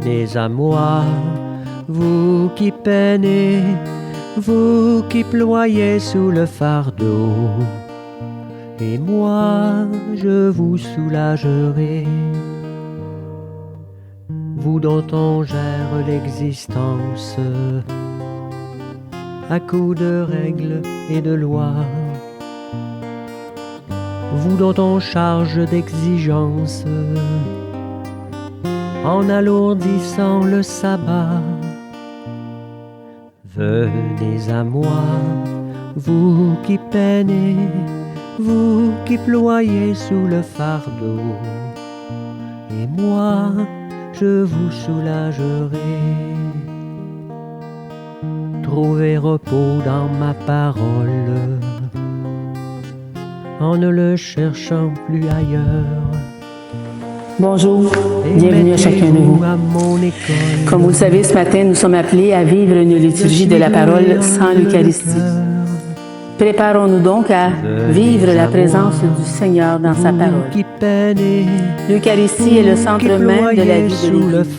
Venez à moi, vous qui peinez, vous qui ployez sous le fardeau, et moi je vous soulagerai. Vous dont on gère l'existence à coups de règles et de lois, vous dont on charge d'exigences en alourdissant le sabbat. Venez à moi, vous qui peinez, vous qui ployez sous le fardeau, et moi je vous soulagerai. Trouvez repos dans ma parole, en ne le cherchant plus ailleurs. Bonjour, bienvenue à chacun de vous. Comme vous le savez, ce matin, nous sommes appelés à vivre une liturgie de la parole sans l'Eucharistie. Préparons-nous donc à vivre la présence du Seigneur dans sa parole. L'Eucharistie est le centre même de la vie de l'Église.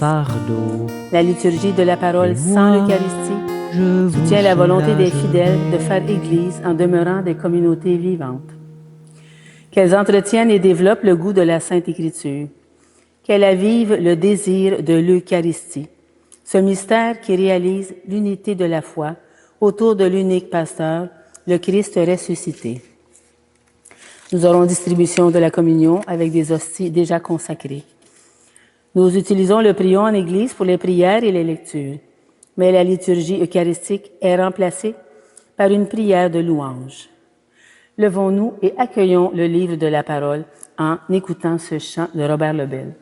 La liturgie de la parole sans l'Eucharistie soutient la volonté des fidèles de faire Église en demeurant des communautés vivantes. Qu'elles entretiennent et développent le goût de la Sainte Écriture. Qu'elles avivent le désir de l'Eucharistie, ce mystère qui réalise l'unité de la foi autour de l'unique pasteur, le Christ ressuscité. Nous aurons distribution de la communion avec des hosties déjà consacrées. Nous utilisons le prion en Église pour les prières et les lectures, mais la liturgie eucharistique est remplacée par une prière de louange. Levons-nous et accueillons le livre de la parole en écoutant ce chant de Robert Lebel.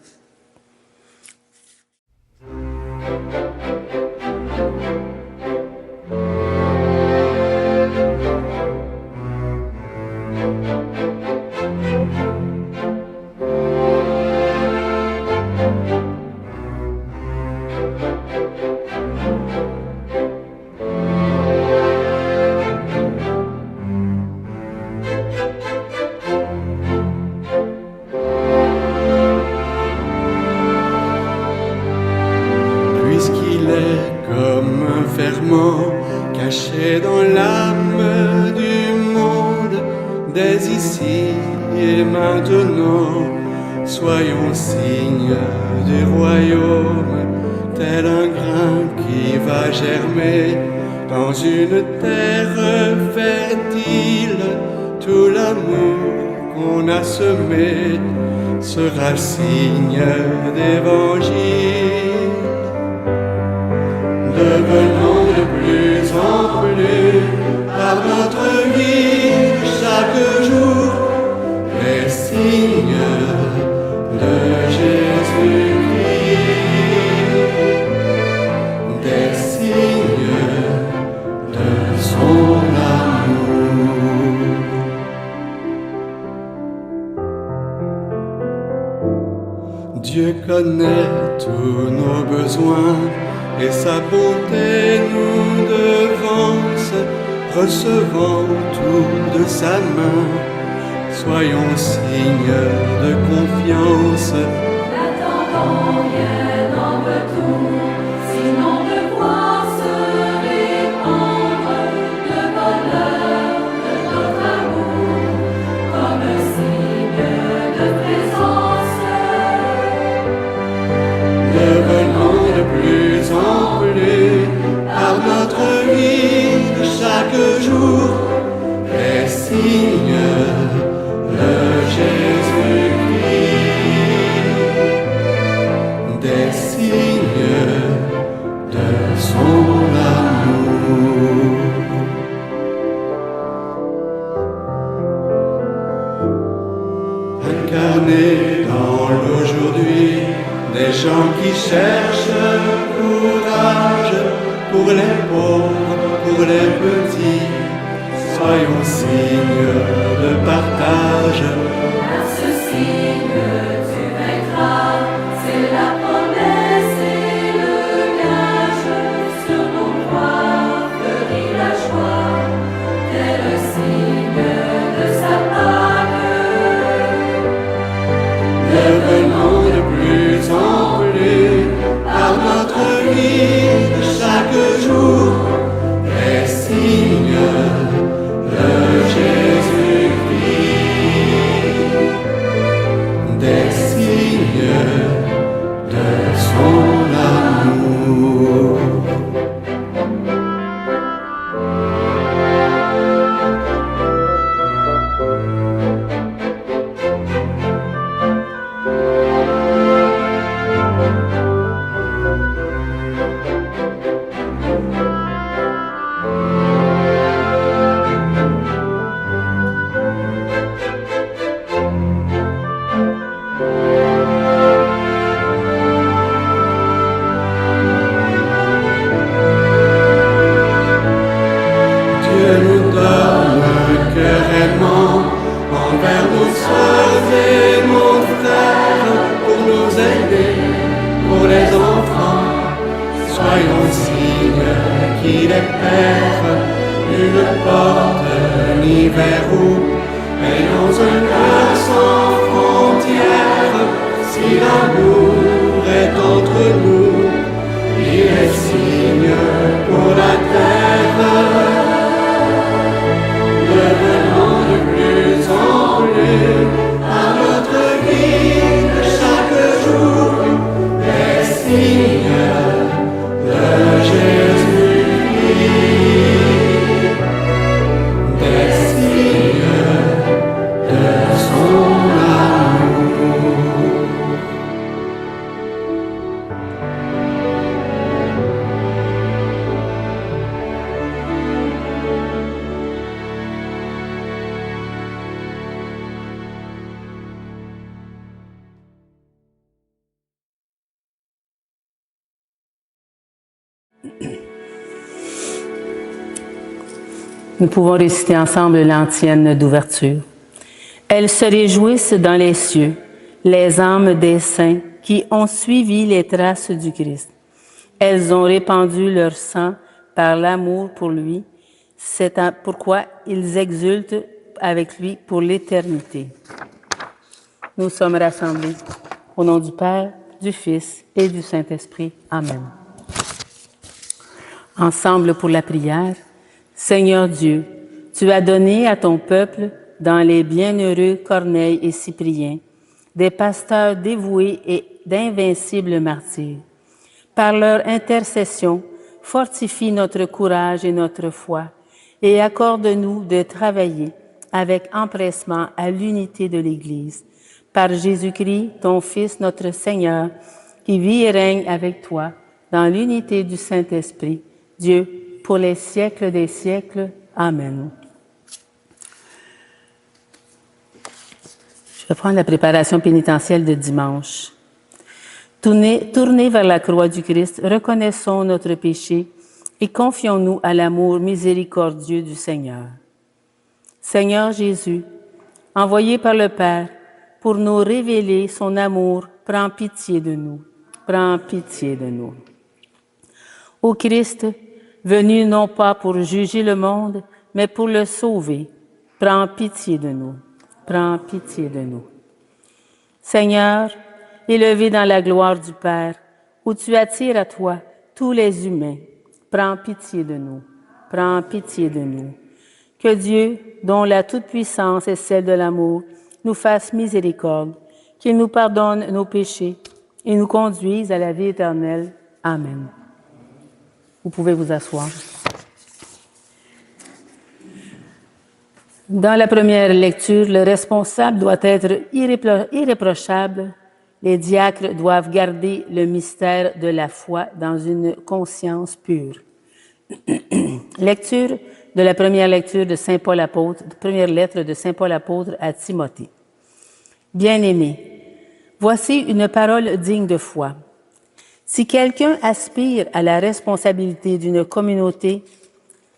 Caché dans l'âme du monde, dès ici et maintenant, soyons signes du royaume, tel un grain qui va germer dans une terre fertile. Tout l'amour qu'on a semé sera signe d'évangile. Devenons de plus en plus par notre vie chaque jour les signes de Jésus-Christ, des signes de son amour. Dieu connaît tous nos besoins et sa bonté nous devance, recevant tout de sa main. Soyons signes de confiance. N'attendons rien en retour, sinon de voir se répandre le bonheur de notre amour, comme un signe de présence. Devenons de plus en plus par notre vie de chaque jour les signes de Jésus-Christ, Soyons signes qu'il est Père, nulle porte ni verrou. Ayons un cœur sans frontières, si l'amour est entre nous. Il est signe pour la terre. Devenons de plus en plus par notre vie de chaque jour des signes de Jésus-Christ, des signes de son amour. Nous pouvons réciter ensemble l'antienne d'ouverture. Elles se réjouissent dans les cieux, les âmes des saints qui ont suivi les traces du Christ. Elles ont répandu leur sang par l'amour pour lui. C'est pourquoi ils exultent avec lui pour l'éternité. Nous sommes rassemblés au nom du Père, du Fils et du Saint-Esprit. Amen. Ensemble pour la prière. Seigneur Dieu, tu as donné à ton peuple, dans les bienheureux Corneille et Cyprien, des pasteurs dévoués et d'invincibles martyrs. Par leur intercession, fortifie notre courage et notre foi, et accorde-nous de travailler avec empressement à l'unité de l'Église. Par Jésus-Christ, ton Fils, notre Seigneur, qui vit et règne avec toi, dans l'unité du Saint-Esprit, Dieu, pour les siècles des siècles. Amen. Je vais prendre la préparation pénitentielle de dimanche. Tournés vers la croix du Christ, reconnaissons notre péché et confions-nous à l'amour miséricordieux du Seigneur. Seigneur Jésus, envoyé par le Père pour nous révéler son amour, prends pitié de nous. Prends pitié de nous. Ô Christ, venu non pas pour juger le monde, mais pour le sauver, prends pitié de nous. Prends pitié de nous. Seigneur, élevé dans la gloire du Père, où tu attires à toi tous les humains, prends pitié de nous. Prends pitié de nous. Que Dieu, dont la toute-puissance est celle de l'amour, nous fasse miséricorde, qu'il nous pardonne nos péchés et nous conduise à la vie éternelle. Amen. Vous pouvez vous asseoir. Dans la première lecture, le responsable doit être irréprochable. Les diacres doivent garder le mystère de la foi dans une conscience pure. Lecture de la première lecture de Saint Paul apôtre, première lettre de Saint Paul apôtre à Timothée. Bien-aimés, voici une parole digne de foi. Si quelqu'un aspire à la responsabilité d'une communauté,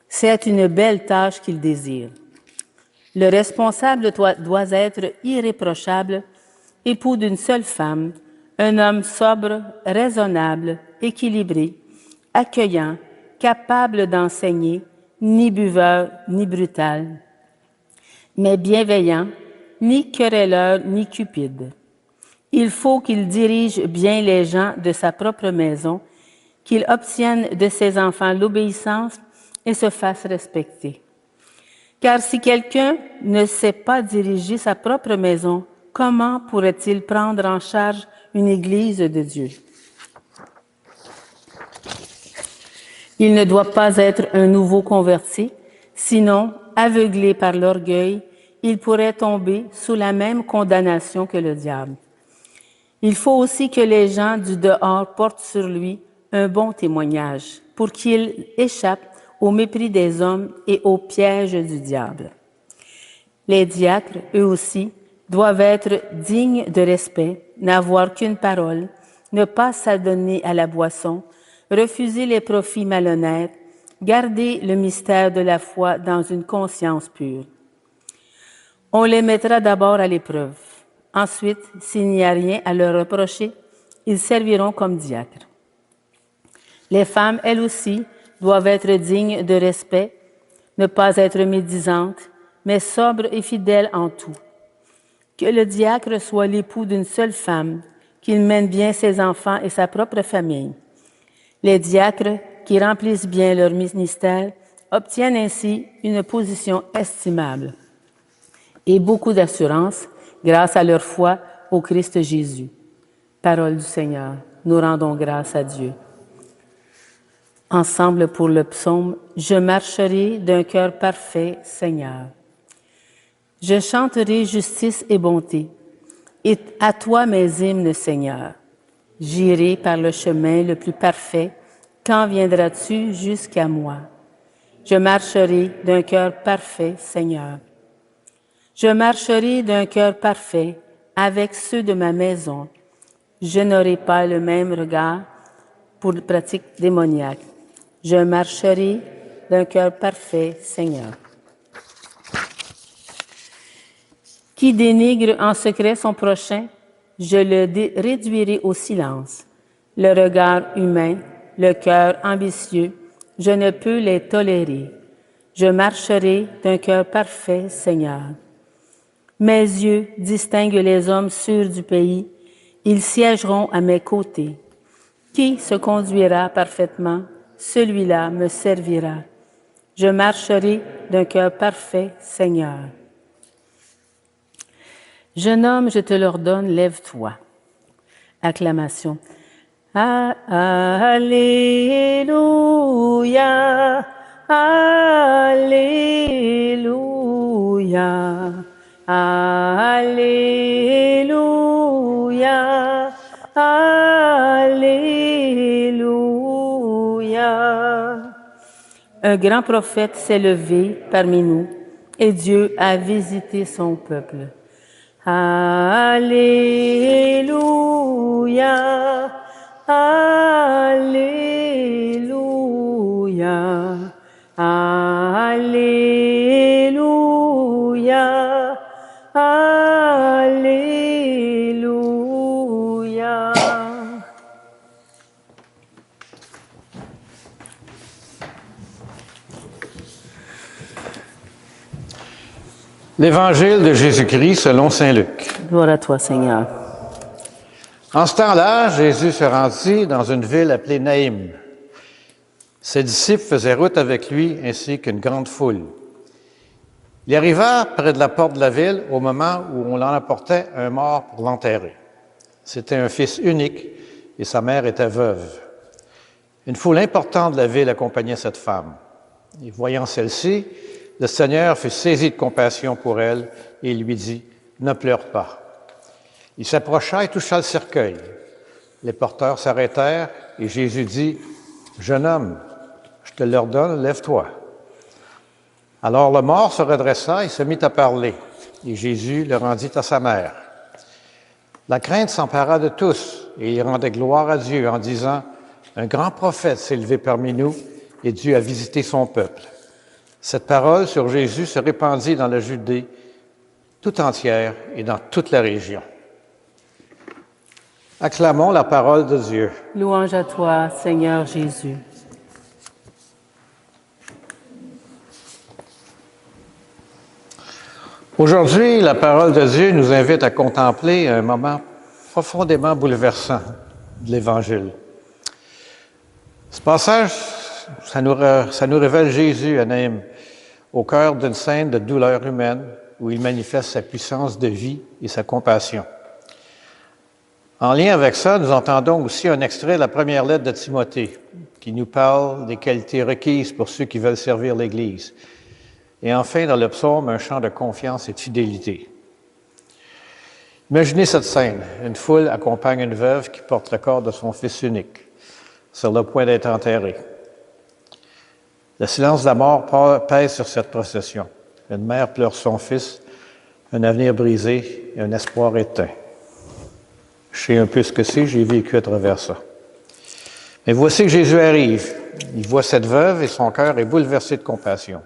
c'est une belle tâche qu'il désire. Le responsable doit être irréprochable, époux d'une seule femme, un homme sobre, raisonnable, équilibré, accueillant, capable d'enseigner, ni buveur, ni brutal, mais bienveillant, ni querelleur, ni cupide. Il faut qu'il dirige bien les gens de sa propre maison, qu'il obtienne de ses enfants l'obéissance et se fasse respecter. Car si quelqu'un ne sait pas diriger sa propre maison, comment pourrait-il prendre en charge une église de Dieu? Il ne doit pas être un nouveau converti, sinon, aveuglé par l'orgueil, il pourrait tomber sous la même condamnation que le diable. Il faut aussi que les gens du dehors portent sur lui un bon témoignage pour qu'il échappe au mépris des hommes et au piège du diable. Les diacres, eux aussi, doivent être dignes de respect, n'avoir qu'une parole, ne pas s'adonner à la boisson, refuser les profits malhonnêtes, garder le mystère de la foi dans une conscience pure. On les mettra d'abord à l'épreuve. Ensuite, s'il n'y a rien à leur reprocher, ils serviront comme diacres. Les femmes, elles aussi, doivent être dignes de respect, ne pas être médisantes, mais sobres et fidèles en tout. Que le diacre soit l'époux d'une seule femme, qu'il mène bien ses enfants et sa propre famille. Les diacres qui remplissent bien leur ministère obtiennent ainsi une position estimable et beaucoup d'assurance grâce à leur foi au Christ Jésus. Parole du Seigneur, nous rendons grâce à Dieu. Ensemble pour le psaume « Je marcherai d'un cœur parfait, Seigneur ». Je chanterai justice et bonté, et à toi mes hymnes, Seigneur. J'irai par le chemin le plus parfait, quand viendras-tu jusqu'à moi? Je marcherai d'un cœur parfait, Seigneur. Je marcherai d'un cœur parfait avec ceux de ma maison. Je n'aurai pas le même regard pour les pratiques démoniaques. Je marcherai d'un cœur parfait, Seigneur. Qui dénigre en secret son prochain, je le réduirai au silence. Le regard humain, le cœur ambitieux, je ne peux les tolérer. Je marcherai d'un cœur parfait, Seigneur. Mes yeux distinguent les hommes sûrs du pays, ils siégeront à mes côtés. Qui se conduira parfaitement, celui-là me servira. Je marcherai d'un cœur parfait, Seigneur. Jeune homme, je te l'ordonne, lève-toi. Acclamation. Alléluia, Alléluia, Alléluia, Alléluia. Un grand prophète s'est levé parmi nous et Dieu a visité son peuple. Alléluia, Alléluia, Alléluia, Alléluia. L'Évangile de Jésus-Christ selon saint Luc. Gloire à toi, Seigneur. En ce temps-là, Jésus se rendit dans une ville appelée Naïm. Ses disciples faisaient route avec lui ainsi qu'une grande foule. Il arriva près de la porte de la ville au moment où on l'en apportait un mort pour l'enterrer. C'était un fils unique et sa mère était veuve. Une foule importante de la ville accompagnait cette femme. Et voyant celle-ci, le Seigneur fut saisi de compassion pour elle et lui dit, « Ne pleure pas. » Il s'approcha et toucha le cercueil. Les porteurs s'arrêtèrent et Jésus dit, « Jeune homme, je te l'ordonne, lève-toi. » Alors le mort se redressa et se mit à parler, et Jésus le rendit à sa mère. La crainte s'empara de tous, et ils rendaient gloire à Dieu en disant, « Un grand prophète s'est levé parmi nous, et Dieu a visité son peuple. » Cette parole sur Jésus se répandit dans la Judée tout entière et dans toute la région. Acclamons la parole de Dieu. Louange à toi, Seigneur Jésus. Aujourd'hui, la parole de Dieu nous invite à contempler un moment profondément bouleversant de l'Évangile. Ce passage, ça nous révèle Jésus à Naïm, au cœur d'une scène de douleur humaine où il manifeste sa puissance de vie et sa compassion. En lien avec ça, nous entendons aussi un extrait de la première lettre de Timothée qui nous parle des qualités requises pour ceux qui veulent servir l'Église. Et enfin, dans le psaume, un chant de confiance et de fidélité. Imaginez cette scène. Une foule accompagne une veuve qui porte le corps de son fils unique, sur le point d'être enterré. Le silence de la mort pèse sur cette procession. Une mère pleure son fils, un avenir brisé et un espoir éteint. Je sais un peu ce que c'est, j'ai vécu à travers ça. Mais voici que Jésus arrive. Il voit cette veuve et son cœur est bouleversé de compassion.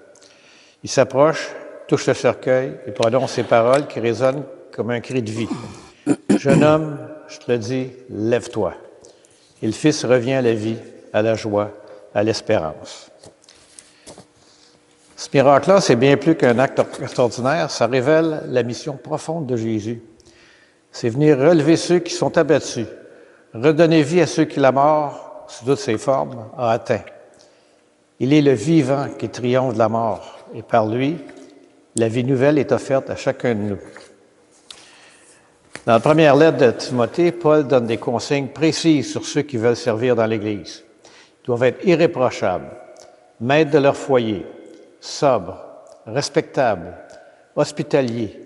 Il s'approche, touche le cercueil et prononce ces paroles qui résonnent comme un cri de vie. « Jeune homme, je te le dis, lève-toi. » Et le fils revient à la vie à la joie, à l'espérance. Ce miracle-là, c'est bien plus qu'un acte extraordinaire, ça révèle la mission profonde de Jésus. C'est venir relever ceux qui sont abattus, redonner vie à ceux qui la mort, sous toutes ses formes, a atteint. Il est le vivant qui triomphe de la mort, et par lui, la vie nouvelle est offerte à chacun de nous. Dans la première lettre de Timothée, Paul donne des consignes précises sur ceux qui veulent servir dans l'Église. Ils doivent être irréprochables, maîtres de leur foyer, sobres, respectables, hospitaliers,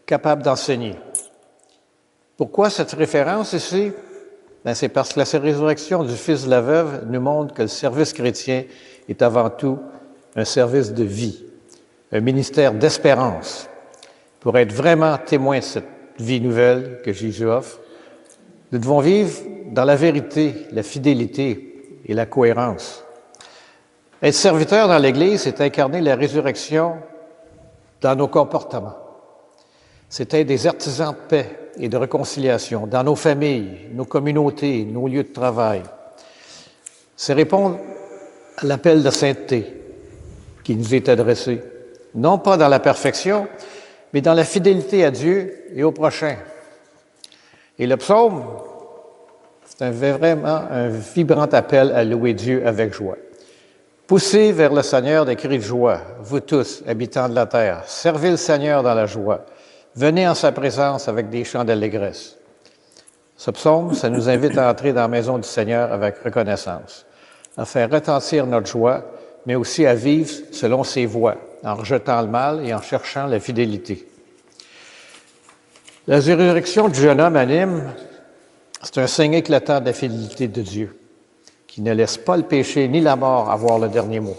capables d'enseigner. Pourquoi cette référence ici? C'est parce que la résurrection du Fils de la veuve nous montre que le service chrétien est avant tout un service de vie, un ministère d'espérance. Pour être vraiment témoins de cette vie nouvelle que Jésus offre, nous devons vivre dans la vérité, la fidélité et la cohérence. Être serviteur dans l'Église, c'est incarner la résurrection dans nos comportements. C'est être des artisans de paix et de réconciliation dans nos familles, nos communautés, nos lieux de travail. C'est répondre à l'appel de sainteté qui nous est adressé, non pas dans la perfection, mais dans la fidélité à Dieu et au prochain. Et le psaume, c'est vraiment un vibrant appel à louer Dieu avec joie. Poussez vers le Seigneur des cris de joie, vous tous, habitants de la terre. Servez le Seigneur dans la joie. Venez en sa présence avec des chants d'allégresse. Ce psaume, ça nous invite à entrer dans la maison du Seigneur avec reconnaissance, à faire retentir notre joie, mais aussi à vivre selon ses voies, en rejetant le mal et en cherchant la fidélité. La résurrection du jeune homme à Nîmes, c'est un signe éclatant de la fidélité de Dieu, qui ne laisse pas le péché ni la mort avoir le dernier mot.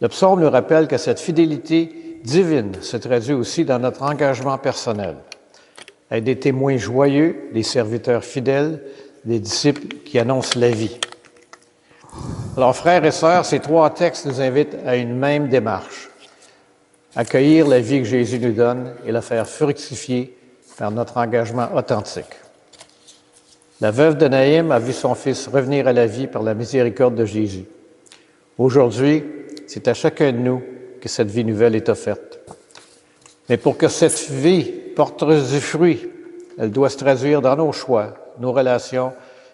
Le psaume nous rappelle que cette fidélité divine se traduit aussi dans notre engagement personnel. Être des témoins joyeux, des serviteurs fidèles, des disciples qui annoncent la vie. Alors, frères et sœurs, ces trois textes nous invitent à une même démarche. Accueillir la vie que Jésus nous donne et la faire fructifier par notre engagement authentique. La veuve de Naïm a vu son fils revenir à la vie par la miséricorde de Jésus. Aujourd'hui, c'est à chacun de nous que cette vie nouvelle est offerte. Mais pour que cette vie porteuse du fruit, elle doit se traduire dans nos choix, nos relations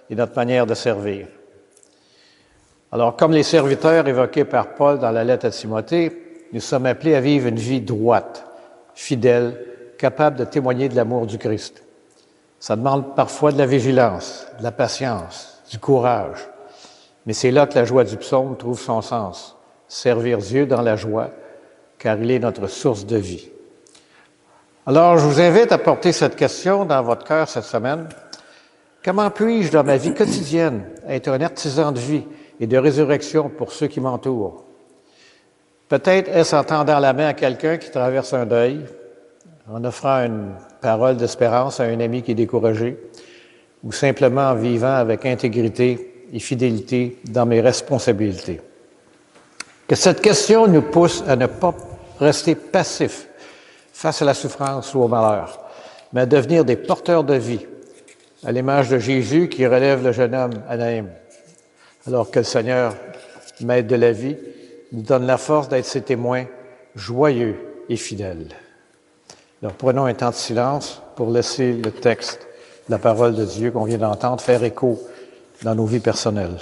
et notre manière de servir. Alors, comme les serviteurs évoqués par Paul dans la lettre à Timothée, nous sommes appelés à vivre une vie droite, fidèle, capable de témoigner de l'amour du Christ. Ça demande parfois de la vigilance, de la patience, du courage. Mais c'est là que la joie du psaume trouve son sens. Servir Dieu dans la joie, car il est notre source de vie. Alors, je vous invite à porter cette question dans votre cœur cette semaine. Comment puis-je, dans ma vie quotidienne, être un artisan de vie et de résurrection pour ceux qui m'entourent? Peut-être est-ce en tendant la main à quelqu'un qui traverse un deuil, en offrant une parole d'espérance à un ami qui est découragé, ou simplement en vivant avec intégrité et fidélité dans mes responsabilités. Que cette question nous pousse à ne pas rester passifs face à la souffrance ou au malheur, mais à devenir des porteurs de vie, à l'image de Jésus qui relève le jeune homme à Naïm. Alors que le Seigneur, maître de la vie, nous donne la force d'être ses témoins joyeux et fidèles. Alors prenons un temps de silence pour laisser le texte, la parole de Dieu qu'on vient d'entendre, faire écho dans nos vies personnelles.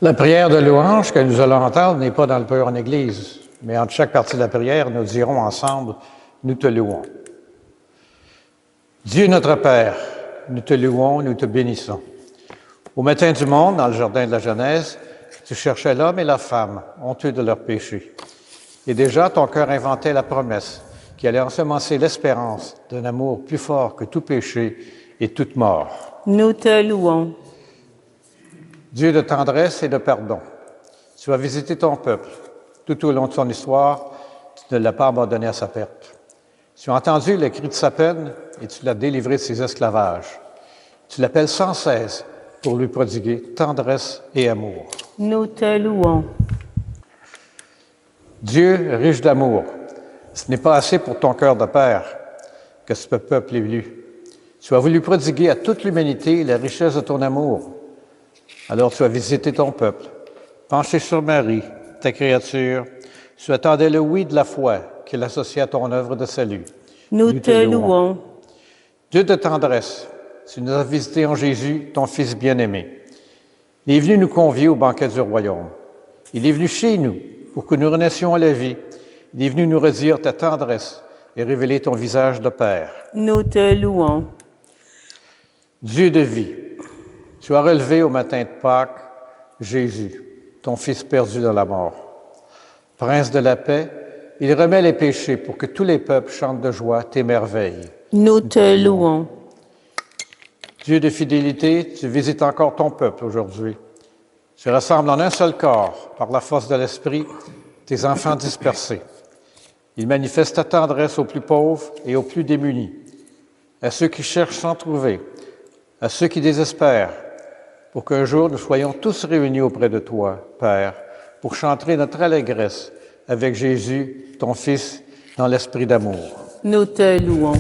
La prière de louange que nous allons entendre n'est pas dans le cœur en Église, mais entre chaque partie de la prière, nous dirons ensemble « Nous te louons ». Dieu notre Père, nous te louons, nous te bénissons. Au matin du monde, dans le jardin de la Genèse, tu cherchais l'homme et la femme, honteux de leurs péchés. Et déjà, ton cœur inventait la promesse qui allait ensemencer l'espérance d'un amour plus fort que tout péché et toute mort. Nous te louons. Dieu de tendresse et de pardon, tu as visité ton peuple. Tout au long de son histoire, tu ne l'as pas abandonné à sa perte. Tu as entendu le cri de sa peine et tu l'as délivré de ses esclavages. Tu l'appelles sans cesse pour lui prodiguer tendresse et amour. Nous te louons. Dieu, riche d'amour, ce n'est pas assez pour ton cœur de père que ce peuple ait lu. Tu as voulu prodiguer à toute l'humanité la richesse de ton amour. Alors tu as visité ton peuple, penché sur Marie, ta créature. Tu attendais le oui de la foi qu'il associait à ton œuvre de salut. Nous te louons. Dieu de tendresse, tu nous as visités en Jésus, ton Fils bien-aimé. Il est venu nous convier au banquet du royaume. Il est venu chez nous pour que nous renaissions à la vie. Il est venu nous redire ta tendresse et révéler ton visage de Père. Nous te louons. Dieu de vie, tu as relevé au matin de Pâques Jésus, ton Fils perdu dans la mort. Prince de la paix, il remet les péchés pour que tous les peuples chantent de joie tes merveilles. Nous te louons. Dieu de fidélité, tu visites encore ton peuple aujourd'hui. Tu rassembles en un seul corps, par la force de l'Esprit, tes enfants dispersés. Il manifeste ta tendresse aux plus pauvres et aux plus démunis, à ceux qui cherchent sans trouver, à ceux qui désespèrent, pour qu'un jour nous soyons tous réunis auprès de toi, Père, pour chanter notre allégresse avec Jésus, ton Fils, dans l'esprit d'amour. Nous te louons.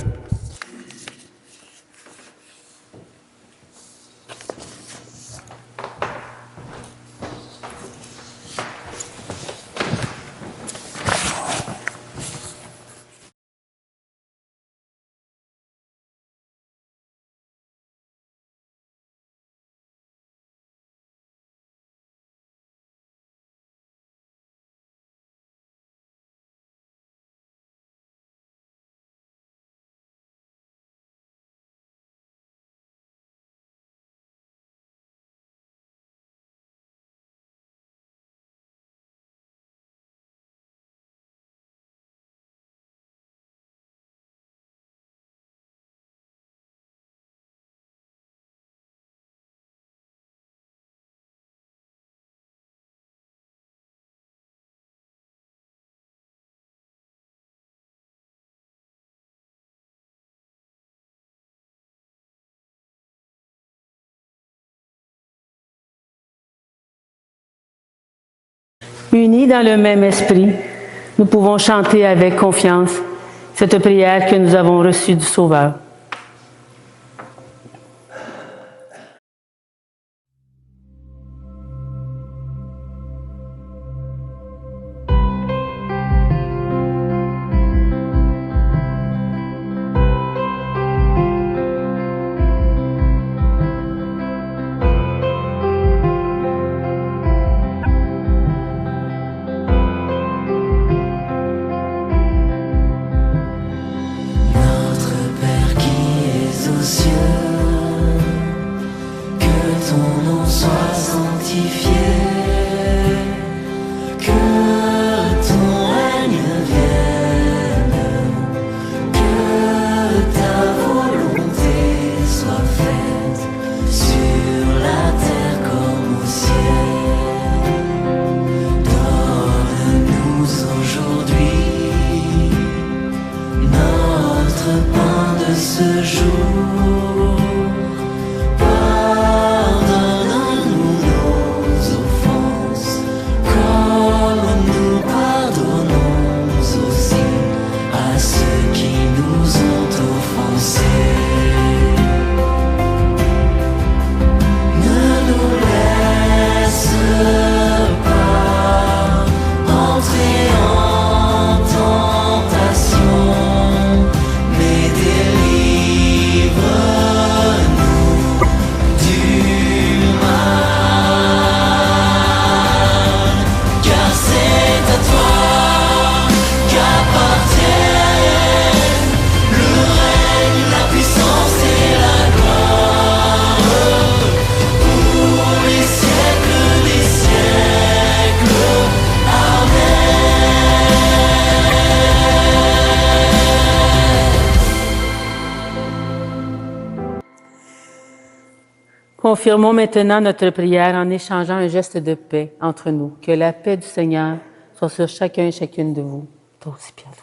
Unis dans le même esprit, nous pouvons chanter avec confiance cette prière que nous avons reçue du Sauveur. Mais délivre Confirmons maintenant notre prière en échangeant un geste de paix entre nous. Que la paix du Seigneur soit sur chacun et chacune de vous. Toi aussi, Pierre-Louis.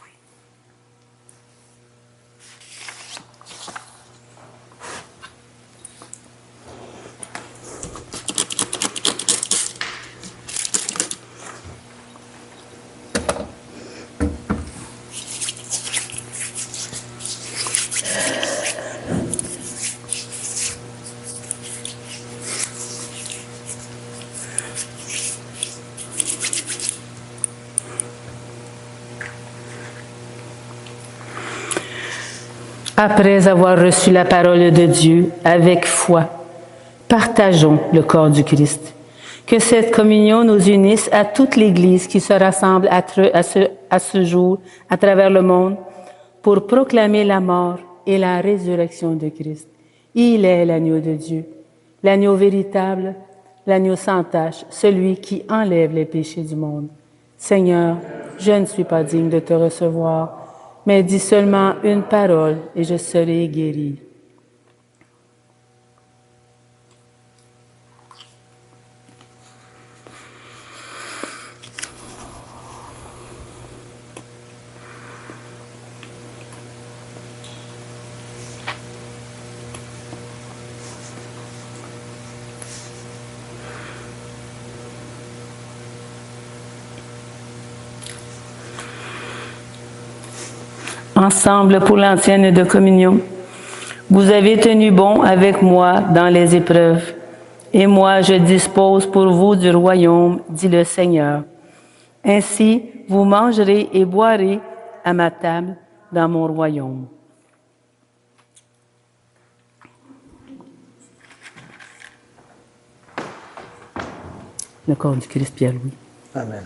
Après avoir reçu la parole de Dieu avec foi, partageons le corps du Christ. Que cette communion nous unisse à toute l'Église qui se rassemble à ce jour à travers le monde pour proclamer la mort et la résurrection de Christ. Il est l'agneau de Dieu, l'agneau véritable, l'agneau sans tache, celui qui enlève les péchés du monde. Seigneur, je ne suis pas digne de te recevoir, mais dis seulement une parole et je serai guéri. Ensemble pour l'ancienne de communion. Vous avez tenu bon avec moi dans les épreuves, et moi je dispose pour vous du royaume, dit le Seigneur. Ainsi, vous mangerez et boirez à ma table dans mon royaume. Le corps du Christ, Pierre-Louis. Amen.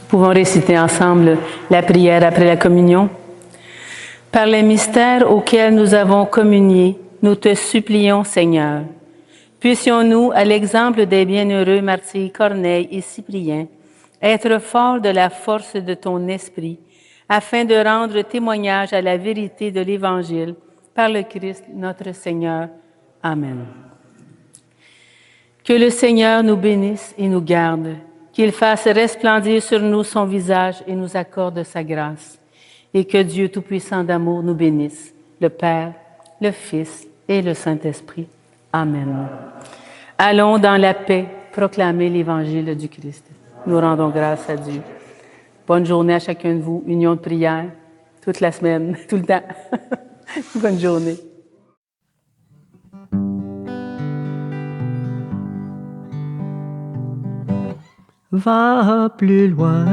Pouvons réciter ensemble la prière après la communion. Par les mystères auxquels nous avons communié, nous te supplions, Seigneur. Puissions-nous, à l'exemple des bienheureux martyrs Corneille et Cyprien, être forts de la force de ton esprit, afin de rendre témoignage à la vérité de l'Évangile par le Christ notre Seigneur. Amen. Que le Seigneur nous bénisse et nous garde, qu'il fasse resplendir sur nous son visage et nous accorde sa grâce, et que Dieu Tout-Puissant d'amour nous bénisse, le Père, le Fils et le Saint-Esprit. Amen. Allons dans la paix proclamer l'Évangile du Christ. Nous rendons grâce à Dieu. Bonne journée à chacun de vous. Union de prière, toute la semaine, tout le temps. Bonne journée. Va plus loin,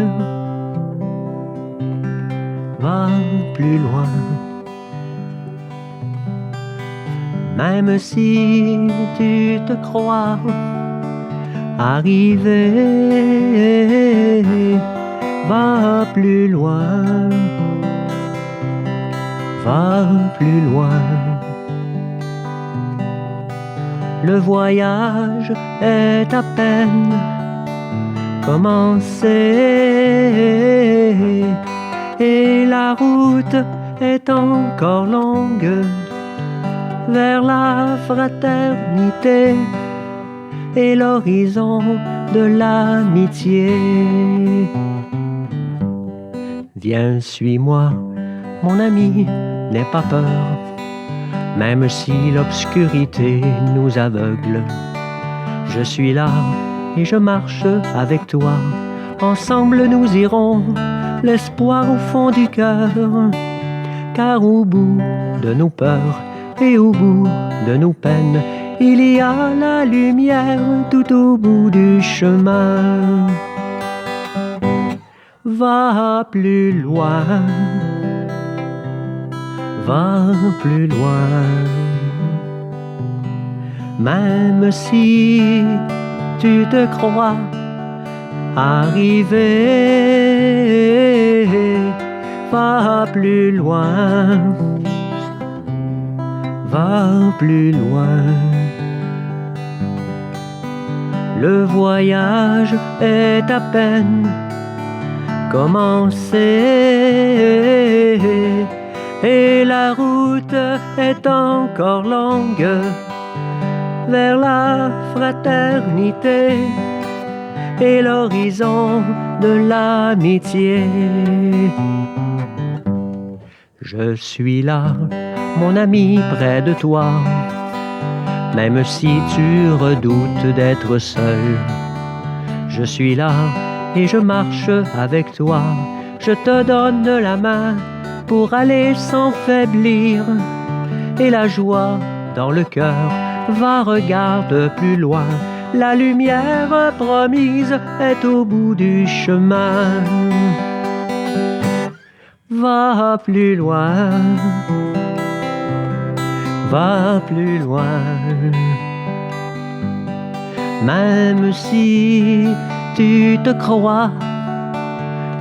va plus loin. Même si tu te crois arrivé, va plus loin, va plus loin. Le voyage est à peine commencé et la route est encore longue vers la fraternité et l'horizon de l'amitié. Viens, suis-moi, mon ami, n'aie pas peur, même si l'obscurité nous aveugle. Je suis là et je marche avec toi. Ensemble nous irons, l'espoir au fond du cœur. Car au bout de nos peurs et au bout de nos peines, il y a la lumière tout au bout du chemin. Va plus loin, va plus loin. Même si tu te crois arrivé, va plus loin, va plus loin. Le voyage est à peine commencé et la route est encore longue vers la fraternité et l'horizon de l'amitié. Je suis là, mon ami, près de toi, même si tu redoutes d'être seul. Je suis là et je marche avec toi. Je te donne la main pour aller sans faiblir. Et la joie dans le cœur, va, regarde plus loin. La lumière promise est au bout du chemin. Va plus loin, va plus loin. Même si tu te crois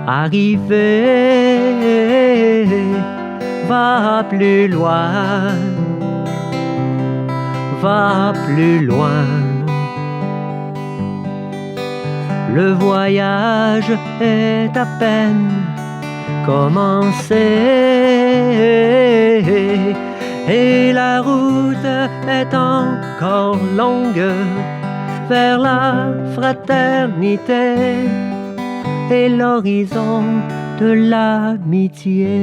arrivé, va plus loin, va plus loin. Le voyage est à peine commencé et la route est encore longue vers la fraternité et l'horizon de l'amitié.